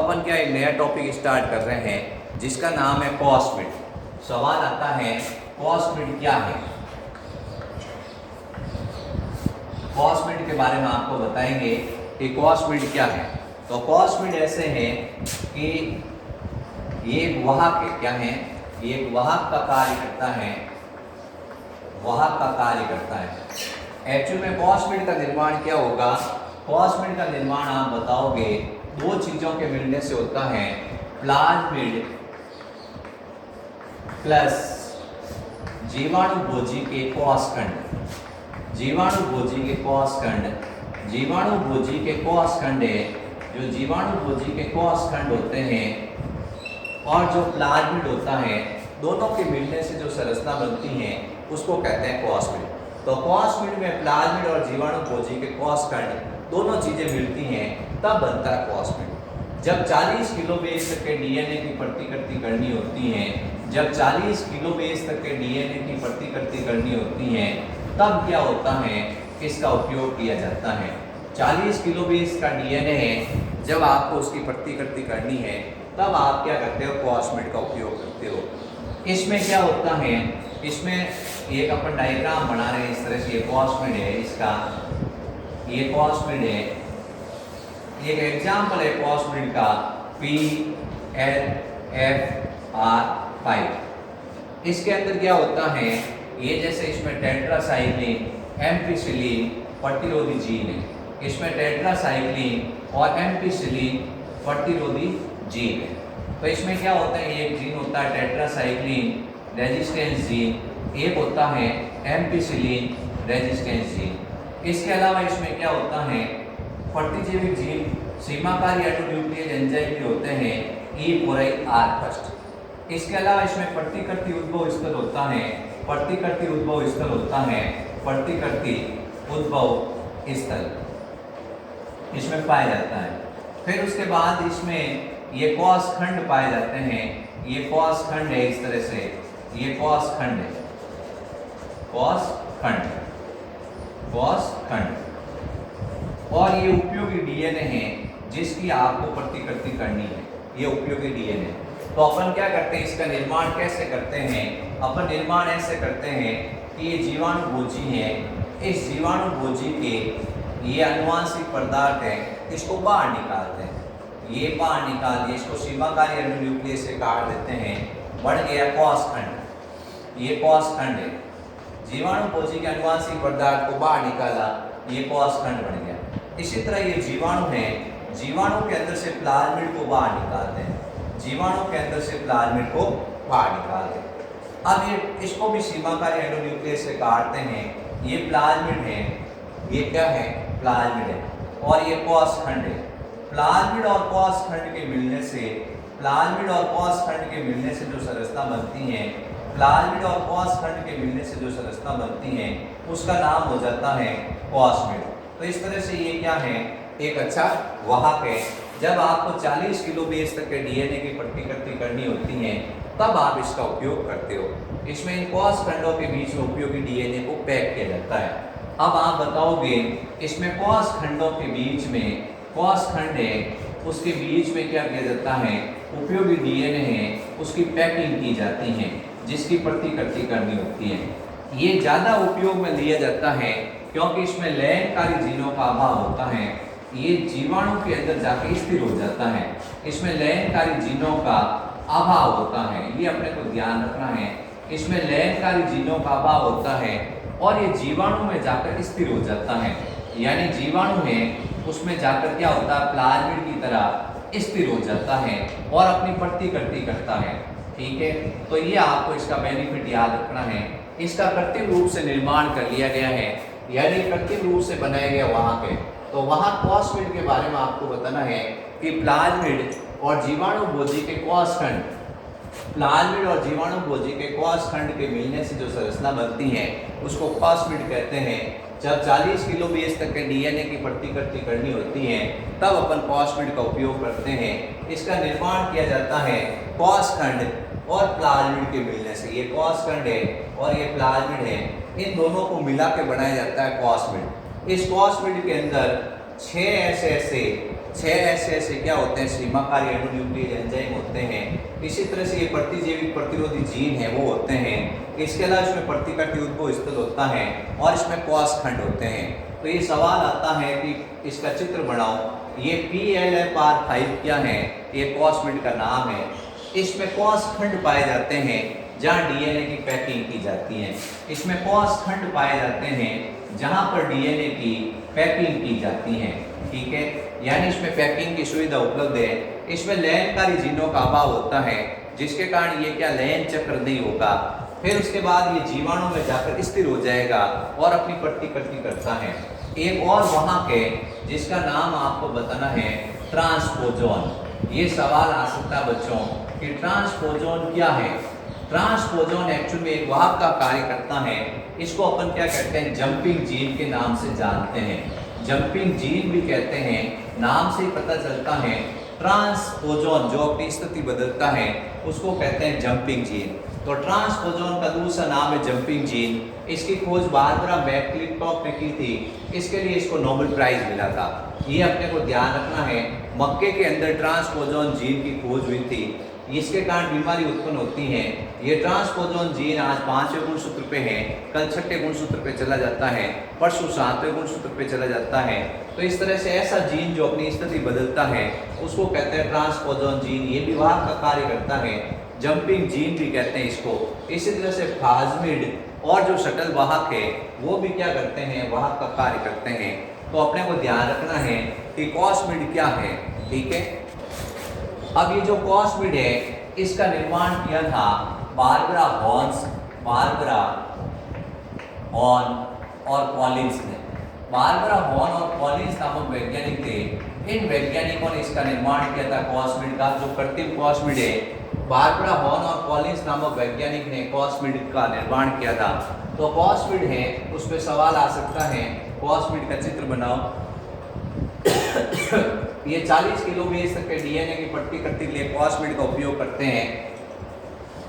अपन क्या एक नया टॉपिक स्टार्ट कर रहे हैं जिसका नाम है कॉस्मिड। सवाल आता है कॉस्मिड क्या है। कॉस्मिड के बारे में आपको बताएंगे कि कॉस्मिड क्या है। तो कॉस्मिड ऐसे हैं कि ये वाहक है, क्या है, ये एक वाहक का कार्य करता है, वाहक का कार्य करता है। एक्चुअल में कॉस्मिड का निर्माण क्या होगा। कॉस्मिड का निर्माण आप बताओगे दो चीजों के मिलने से होता है, प्लाज्मिड प्लस जीवाणुभोजी के कोषखंड। जीवाणुभोजी के कोषखंड, जीवाणुभोजी के कोषखंड है, जो जीवाणुभोजी के कोषखंड होते हैं और जो प्लाज्मिड होता है, दोनों के मिलने से जो संरचना बनती है उसको कहते हैं कॉस्मिड। तो कॉस्मिड में प्लाज्मिड और जीवाणुभोजी के कोषखंड दोनों चीजें मिलती हैं तब बनता है कॉस्मिड। जब 40 किलो बेस तक के डीएनए की प्रतिकृति करनी होती है, जब 40 किलो बेस तक के डीएनए की प्रतिकृति करनी होती है तब क्या होता है, इसका उपयोग किया जाता है। 40 किलो बेस का डीएनए है, जब आपको उसकी प्रतिकृति करनी है तब आप क्या करते हो, कॉस्मिड का उपयोग करते हो। इसमें क्या होता है, इसमें एक अपन डायग्राम बना रहे हैं इस तरह से, ये कॉस्मिड है, इसका ये कॉस्मिड है, एक एग्जाम्पल है कॉस्मिड का PLFR5। इसके अंदर क्या होता है, ये जैसे इसमें टेट्रासाइक्लिन एम्पिसिलिन प्रतिरोधी जीन है, इसमें टेट्रासाइक्लिन और एम्पिसिलिन प्रतिरोधी जीन है। तो इसमें क्या होता है, एक जीन होता है टेट्रासाइक्लिन रेजिस्टेंस जीन, एक होता है एम्पिसिलिन रेजिस्टेंस जीन। इसके अलावा इसमें क्या होता है, प्रतिजैविक जीन सीमाकारी एंडोन्यूक्लियस एंजाइम भी होते हैं, E4R1। इसके अलावा इसमें प्रतिकृति उद्भव स्थल होता है, प्रतिकृति उद्भव स्थल होता है, प्रतिकृति उद्भव स्थल इसमें पाया जाता है। फिर उसके बाद इसमें ये कोषखंड पाए जाते हैं, ये कोषखंड है इस तरह से, ये कोषखंड है, कोषखंड, कोषखंड। और ये उपयोगी डीएनए है जिसकी आपको प्रतिकृति करनी है, ये उपयोगी डीएनए। तो अपन क्या करते हैं, इसका निर्माण कैसे करते हैं, अपन निर्माण ऐसे करते हैं कि ये जीवाणुभोजी है, इस जीवाणुभोजी के ये अनुवांशिक पदार्थ है, इसको बाहर निकालते हैं, ये बाहर निकाल दिए, इसको सीमाकारी एंडोन्यूक्लियस से काट देते हैं, बढ़ गया कोषखंड, ये कोषखंड है। जीवाणुभोजी के अनुवांशिक पदार्थ को बाहर निकाला, ये कोषखंड बन गया। इसी तरह ये जीवाणु है, जीवाणु के अंदर से प्लाज्मिड को बाहर निकालते हैं, जीवाणु के अंदर से प्लाज्मिड को बाहर निकालते हैं। अब ये इसको भी सीमाकारी एंडोन्यूक्लियस से काटते हैं, ये प्लाज्मिड है, ये क्या है, प्लाज्मिड है, और ये कोषखंड है। प्लाज्मिड और कोषखंड के मिलने से, प्लाज्मिड और कोषखंड के मिलने से जो संरचना बनती है, प्लाज्मिड और कोषखंड के मिलने से जो संरचना बनती है उसका नाम हो जाता है कॉस्मिड। तो इस तरह से ये क्या है, एक अच्छा वाहक है। जब आपको 40 किलो बेस तक के डीएनए की प्रतिकृति करनी होती है तब आप इसका उपयोग करते हो। इसमें इन कोषखंडों के बीच में उपयोगी डीएनए को पैक किया जाता है। अब आप बताओगे इसमें कोषखंडों के बीच में, कोषखंड है उसके बीच में क्या किया जाता है, उपयोगी डीएनए है उसकी पैकिंग की जाती है जिसकी प्रतिकृति करनी होती है। ये ज़्यादा उपयोग में लिया जाता है क्योंकि इसमें लयनकारी जीनों का अभाव होता है, ये जीवाणु के अंदर जाके स्थिर हो जाता है, इसमें लयनकारी जीनों का अभाव होता है, ये अपने को ध्यान रखना है। इसमें लयनकारी जीनों का अभाव होता है और ये जीवाणु में जाकर स्थिर हो जाता है, यानी जीवाणु है उसमें जाकर क्या होता है, प्लाज्मिड की तरह स्थिर हो जाता है और अपनी प्रतिकृति करता है। ठीक है, तो ये आपको इसका बेनिफिट याद रखना है। इसका कृत्रिम रूप से निर्माण कर लिया गया है, यानी कृत्रिम रूप से बनाया गया वाहक है। तो वहाँ कॉस्मिड के बारे में आपको बताना है कि प्लाज्मिड और जीवाणुभोजी के कोषखंड, प्लाज्मिड और जीवाणुभोजी के कोषखंड के मिलने से जो संरचना बनती है उसको कॉस्मिड कहते हैं। जब 40 किलो बेस तक के डीएनए की प्रतिकृति करनी होती है तब अपन कॉस्मिड का उपयोग करते हैं। इसका निर्माण किया जाता है कोषखंड और प्लाज्मिड के मिलने से, ये कोषखंड है और ये प्लाज्मिड है, इन दोनों को मिला के बनाया जाता है कॉस्मिड। इस कॉस्मिड के अंदर 6 6 ऐसे क्या होते हैं सीमाकारी एंडोन्यूक्लियस एंजाइम होते हैं। इसी तरह से ये प्रतिजैविक प्रतिरोधी जीन है वो होते हैं। इसके अलावा इसमें प्रतिकृति उद्भव स्थल होता है और इसमें कोष खंड होते हैं। तो ये सवाल आता है कि इसका चित्र बनाओ। ये PLFR5 क्या है? ये कॉस्मिड का नाम है। इसमें कोष खंड पाए जाते हैं जहाँ DNA की पैकिंग की जाती है। इसमें कोष खंड पाए जाते हैं जहाँ पर DNA की पैकिंग की जाती है। ठीक है, यानी इसमें पैकिंग की सुविधा उपलब्ध है। इसमें लयनकारी जीनों का अभाव होता है जिसके कारण ये क्या लयन चक्र नहीं होगा। फिर उसके बाद ये जीवाणु में जाकर स्थिर हो जाएगा और अपनी प्रतिकृति करता है। एक और वहाँ के जिसका नाम आपको बताना है ट्रांसपोजोन। ये सवाल आ सकता है बच्चों कि ट्रांसपोजोन क्या है? ट्रांसपोजोन एक्चुअली में एक वाहक का कार्य करता है। इसको अपन क्या कहते हैं? जंपिंग जीन के नाम से जानते हैं। जंपिंग जीन भी कहते हैं, नाम से ही पता चलता है। ट्रांसपोजोन जो अपनी स्थिति बदलता है उसको कहते हैं जंपिंग जीन। तो ट्रांसपोजोन का दूसरा नाम है जंपिंग जीन। इसकी खोज बारबरा मैकक्लिंटॉक ने की थी। इसके लिए इसको नोबेल प्राइज मिला था। ये अपने को ध्यान रखना है। मक्के के अंदर ट्रांसपोजोन जीन की खोज हुई थी। इसके कारण बीमारी उत्पन्न होती है। ये ट्रांसपोजोन जीन आज 5वें गुणसूत्र पे है, कल 6ठे गुणसूत्र पे चला जाता है, परसों 7वें गुणसूत्र पे चला जाता है। तो इस तरह से ऐसा जीन जो अपनी स्थिति बदलता है उसको कहते हैं ट्रांसपोजोन जीन। ये विभाग का कार्य करता है। जंपिंग जीन भी कहते हैं इसको। इसी तरह से प्लाज्मिड और जो शटल वाहक है वो भी क्या करते हैं? वाहक का कार्य करते हैं। तो अपने को ध्यान रखना है कि कॉस्मिड क्या है। ठीक है, अब ये जो कॉस्मिड है इसका निर्माण किया था बारबरा हॉर्न और कॉलिंस ने। बारबरा हॉर्न और कॉलिंस नामक वैज्ञानिक थे। इन वैज्ञानिकों ने इसका निर्माण किया था कॉस्मिड का। जो कृत्रिम कॉस्मिड है, बारबरा हॉर्न और कॉलिंस नामक वैज्ञानिक ने कॉस्मिड का निर्माण किया था। तो कॉस्मिड है उस पर सवाल आ सकता है। कॉस्मिड का चित्र बनाओ। ये 40 किलो बेस तक के DNA की प्रतिकृति के लिए कॉस्मिड का उपयोग करते हैं।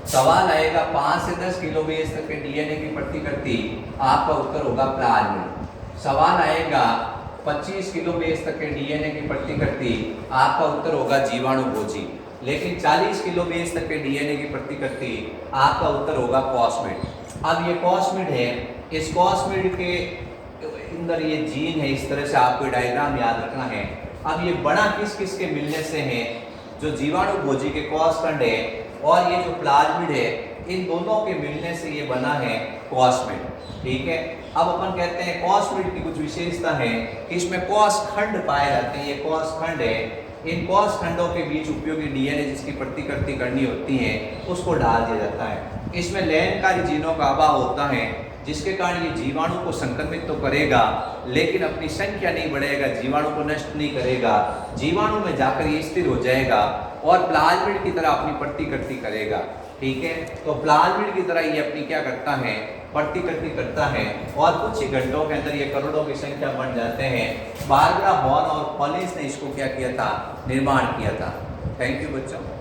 सवाल आएगा 5 से 10 किलो बेस तक के DNA की प्रतिकृति, आपका उत्तर होगा प्लाज्मिड। सवाल आएगा 25 किलो बेस तक के DNA की प्रतिकृति, आपका उत्तर होगा जीवाणु भोजी। लेकिन 40 किलो बेस तक के DNA की प्रतिकृति, आपका उत्तर होगा कॉस्मिड। अब ये कॉस्मिड है, इस कॉस्मिड के अंदर ये जीन है। इस तरह से आपको डायग्राम याद रखना है। अब ये बड़ा किस किस के मिलने से है? जो जीवाणु भोजी के कोष खंड है और ये जो प्लाज्मिड है, इन दोनों के मिलने से ये बना है कॉस्मिड। ठीक है, अब अपन कहते हैं कॉस्मिड की कुछ विशेषता है। इसमें कोष खंड पाए जाते हैं। ये कोष खंड है। इन कोष खंडों के बीच उपयोगी DNA जिसकी प्रतिकृति करनी होती है उसको डाल दिया जाता है। इसमें लयनकारी जीनों का अभाव होता है जिसके कारण ये जीवाणु को संक्रमित तो करेगा लेकिन अपनी संख्या नहीं बढ़ाएगा, जीवाणु को नष्ट नहीं करेगा। जीवाणु में जाकर ये स्थिर हो जाएगा और प्लाज्मिड की तरह अपनी प्रतिकृति करेगा। ठीक है, तो प्लाज्मिड की तरह ये अपनी क्या करता है? प्रतिकृति करता है और कुछ ही घंटों के अंदर ये करोड़ों की संख्या बन जाते हैं। बारबरा हॉर्न और कॉलिंस ने इसको क्या किया था? निर्माण किया था। थैंक यू बच्चों।